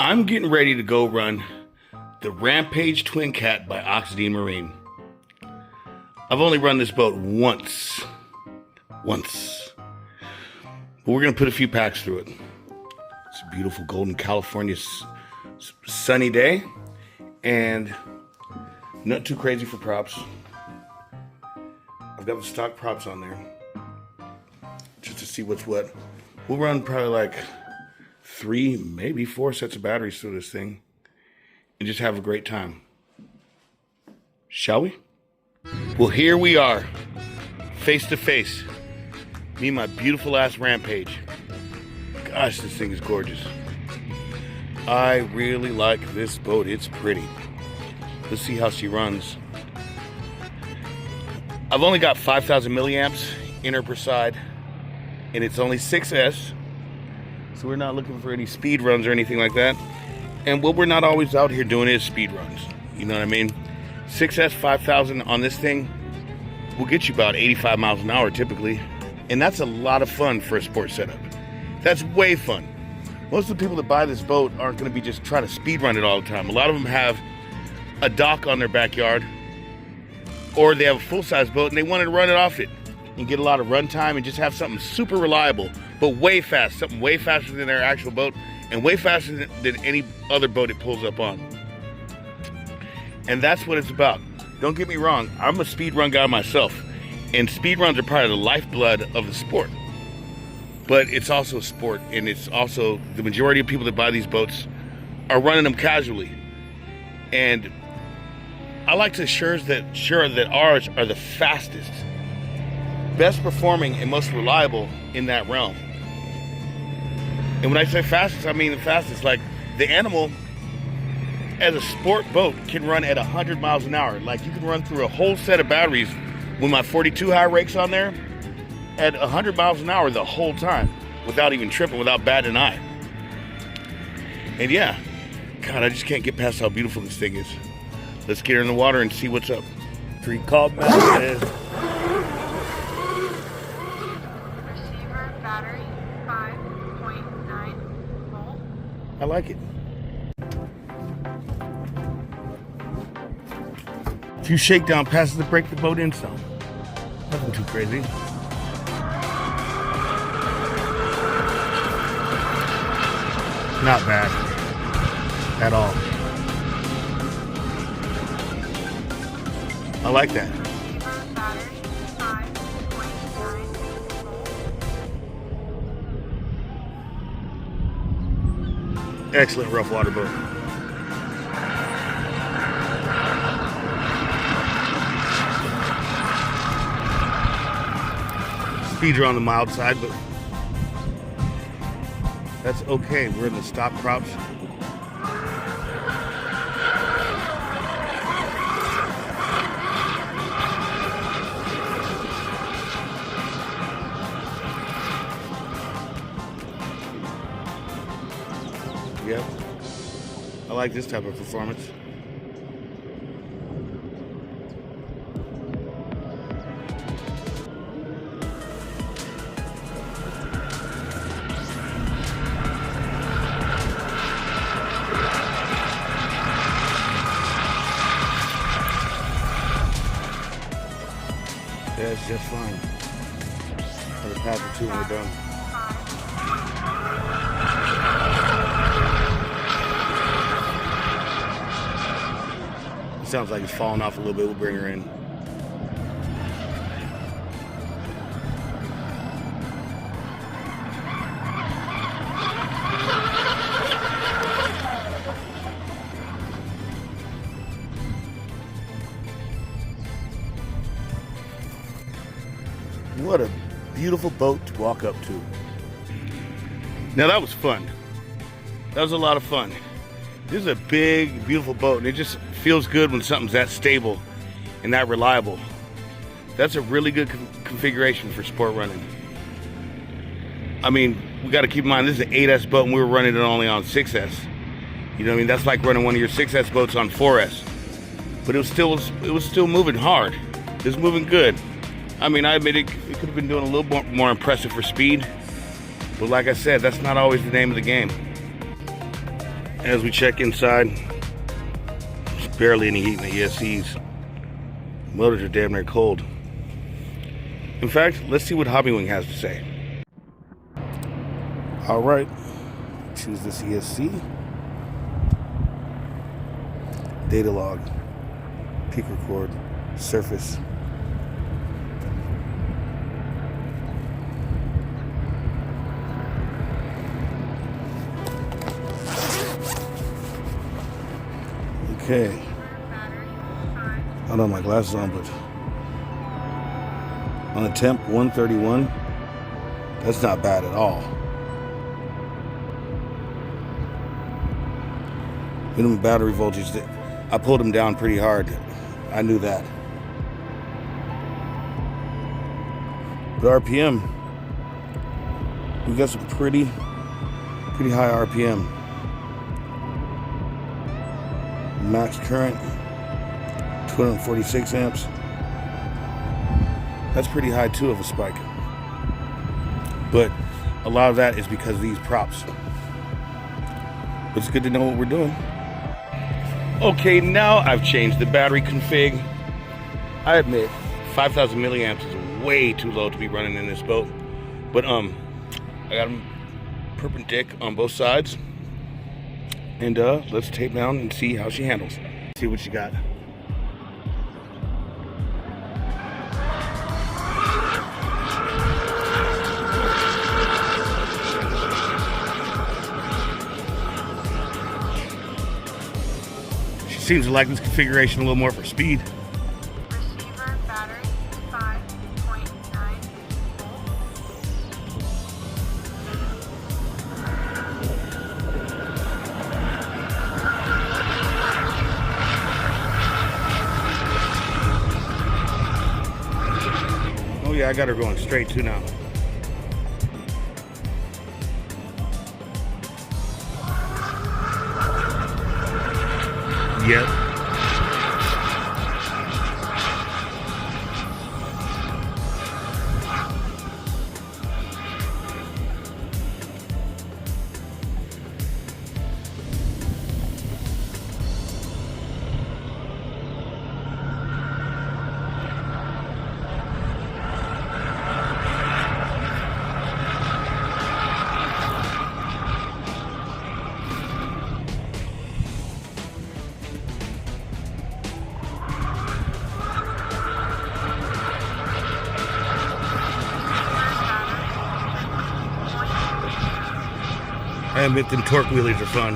I'm getting ready to go run the Rampage Twin Cat by Oxidine Marine. I've only run this boat once. But we're gonna put a few packs through it. It's a beautiful golden California sunny day and not too crazy for props. I've got the stock props on there just to see what's what. We'll run probably like 3, maybe 4 sets of batteries through this thing and just have a great time. Shall we? Well, here we are, face to face. Me and my beautiful ass Rampage. Gosh, this thing is gorgeous. I really like this boat. It's pretty. Let's see how she runs. I've only got 5,000 milliamps in her per side, and it's only 6S, so we're not looking for any speed runs or anything like that. And what we're not always out here doing is speed runs. You know what I mean? 6S 5,000 on this thing will get you about 85 miles an hour typically, and that's a lot of fun for a sport setup. That's way fun. Most of the people that buy this boat aren't going to be just trying to speed run it all the time. A lot of them have a dock on their backyard, or they have a full-size boat and they want to run it off it and get a lot of runtime and just have something super reliable, but way fast, something way faster than their actual boat and way faster than any other boat it pulls up on. And that's what it's about. Don't get me wrong, I'm a speed run guy myself, and speed runs are part of the lifeblood of the sport. But it's also a sport, and it's also the majority of people that buy these boats are running them casually. And I like to ensure that ours are the fastest, best performing, and most reliable in that realm. And when I say fastest, I mean the fastest. Like, the animal, as a sport boat, can run at 100 miles an hour. Like, you can run through a whole set of batteries with my 42 high rakes on there at 100 miles an hour the whole time without even tripping, without batting an eye. And yeah, God, I just can't get past how beautiful this thing is. Let's get her in the water and see what's up. Pre-call message. Receiver battery 5.9 volt. I like it. A few shakedown passes to break the boat in some. Nothing too crazy. Not bad at all. I like that. Receiver battery 5.9 volt. Excellent rough water boat. Speeds are on the mild side, but that's okay. We're in the stock props. Yep. I like this type of performance. Yeah, it's just fine. Another pass or two and we're done. It sounds like it's falling off a little bit. We'll bring her in. What a beautiful boat to walk up to. Now that was fun. That was a lot of fun. This is a big, beautiful boat, and it just feels good when something's that stable and that reliable. That's a really good configuration for sport running. I mean, we got to keep in mind this is an 8S boat, and we were running it only on 6S. You know what I mean? That's like running one of your 6S boats on 4S. But it was still moving hard. It was moving good. I mean, I admit it could have been doing a little more impressive for speed, but like I said, that's not always the name of the game. As we check inside, there's barely any heat in the ESCs. Motors are damn near cold. In fact, let's see what Hobbywing has to say. All right, choose this ESC. Data log, peak record, surface. Okay. I don't have my glasses on, but on a temp 131, that's not bad at all. Minimum battery voltage, I pulled them down pretty hard. I knew that. But RPM, we got some pretty high RPM. Max current, 246 amps. That's pretty high too of a spike. But a lot of that is because of these props. But it's good to know what we're doing. Okay, now I've changed the battery config. I admit 5,000 milliamps is way too low to be running in this boat. But I got them perpendicular on both sides. And let's tape down and see how she handles. See what she got. She seems to like this configuration a little more for speed. Receiver battery 5.9 Oh yeah, I got her going straight too now. Yep. I admit them torque wheelies are fun.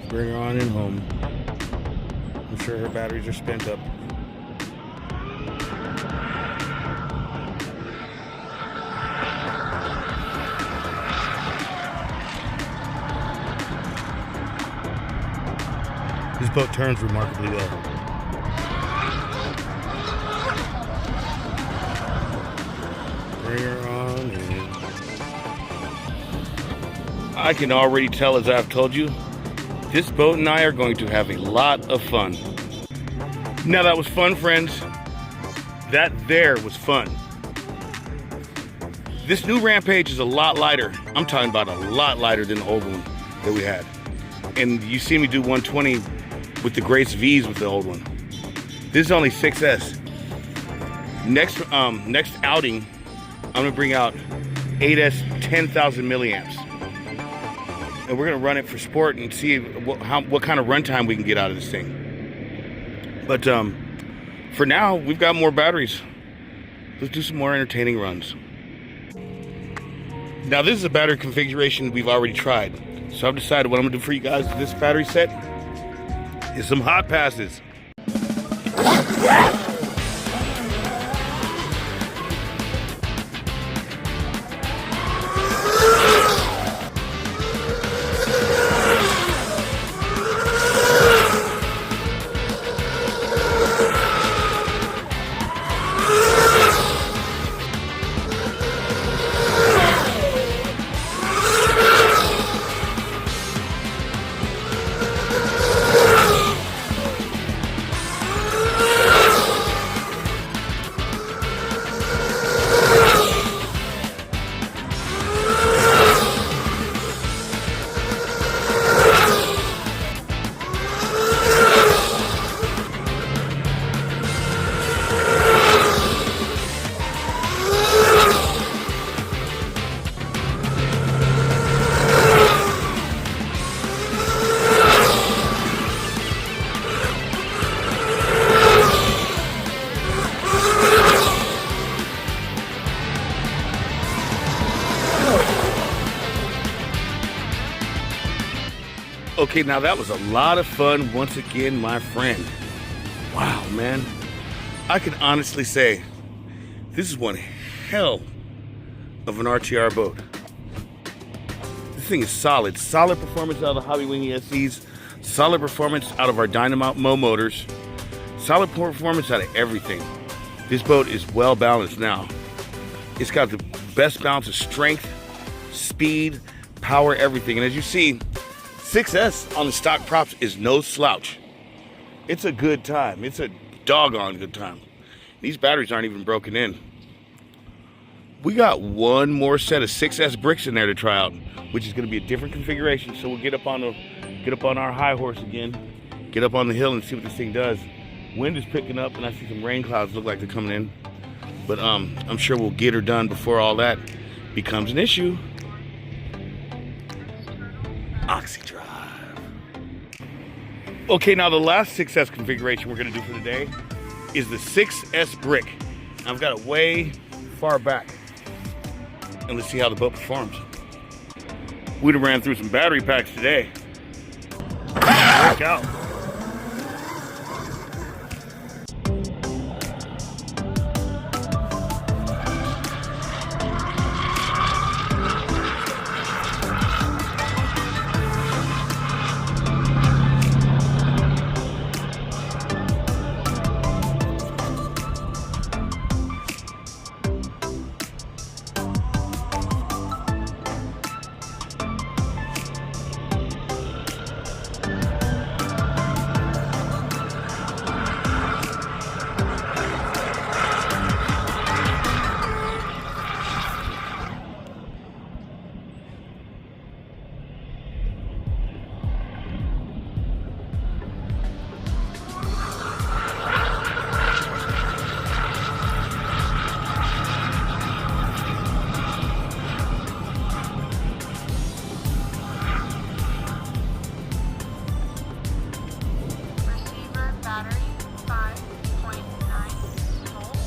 Bring her on in home. I'm sure her batteries are spent up. This boat turns remarkably well. Bring her on in. I can already tell, as I've told you, this boat and I are going to have a lot of fun. Now that was fun, friends. That there was fun. This new Rampage is a lot lighter. I'm talking about a lot lighter than the old one that we had. And you see me do 120 with the Grace V's with the old one. This is only 6S. Next outing, I'm gonna bring out 8S 10,000 milliamps. And we're gonna run it for sport and see what kind of runtime we can get out of this thing. But for now, we've got more batteries. Let's do some more entertaining runs. Now this is a battery configuration we've already tried. So I've decided what I'm gonna do for you guys with this battery set is some hot passes. Okay, now that was a lot of fun once again, my friend. Wow, man. I can honestly say this is one hell of an RTR boat. This thing is solid. Solid performance out of the Hobby Wing ESCs. Solid performance out of our Dynamo motors. Solid performance out of everything. This boat is well balanced now. It's got the best balance of strength, speed, power, everything. And as you see, 6S on the stock props is no slouch. It's a good time. It's a doggone good time. These batteries aren't even broken in. We got one more set of 6S bricks in there to try out, which is going to be a different configuration. So we'll get up on our high horse again, get up on the hill and see what this thing does. Wind is picking up, and I see some rain clouds look like they're coming in. But I'm sure we'll get her done before all that becomes an issue. Oxy drive. Okay, now the last 6S configuration we're going to do for the day is the 6S brick. I've got it way far back. And let's see how the boat performs. We'd have ran through some battery packs today. Work out. Battery 5.9 volts.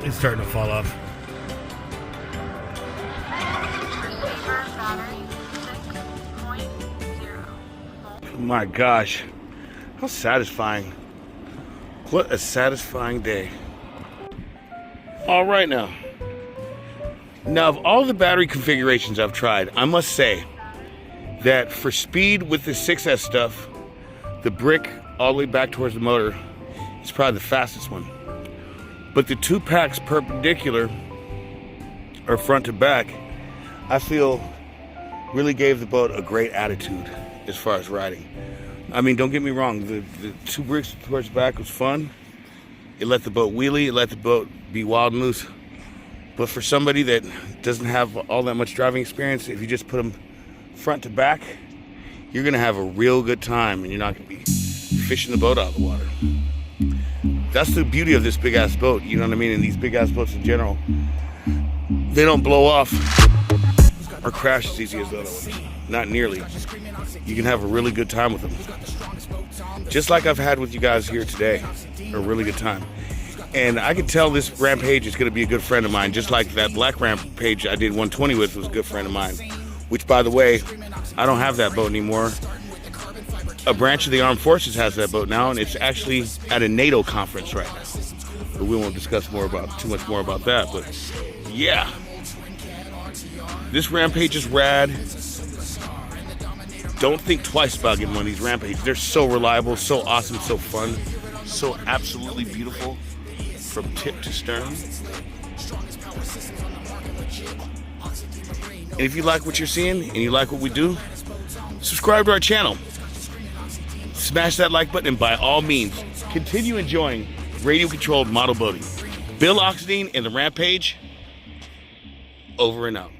It's starting to fall off. Receiver battery 6.0 volts. My gosh, how satisfying. What a satisfying day. All right now. Now, of all the battery configurations I've tried, I must say that for speed with the 6S stuff, the brick all the way back towards the motor is probably the fastest one. But the two packs perpendicular, or front to back, I feel really gave the boat a great attitude as far as riding. I mean, don't get me wrong, the two bricks towards the back was fun. It let the boat wheelie, it let the boat be wild and loose. But for somebody that doesn't have all that much driving experience, if you just put them front to back, you're gonna have a real good time and you're not gonna be fishing the boat out of the water. That's the beauty of this big ass boat, you know what I mean? And these big ass boats in general, they don't blow off or crash as easy as the other ones. Not nearly. You can have a really good time with them. Just like I've had with you guys here today, a really good time. And I can tell this Rampage is going to be a good friend of mine, just like that black Rampage I did 120 with was a good friend of mine. Which, by the way, I don't have that boat anymore. A branch of the Armed Forces has that boat now, and it's actually at a NATO conference right now. But we won't discuss too much more about that. But yeah, this Rampage is rad. Don't think twice about getting one of these Rampages. They're so reliable, so awesome, so fun, so absolutely beautiful. from tip to stern. And if you like what you're seeing and you like what we do, subscribe to our channel. Smash that like button and by all means, continue enjoying radio-controlled model boating. Bill Oxidine and the Rampage, over and out.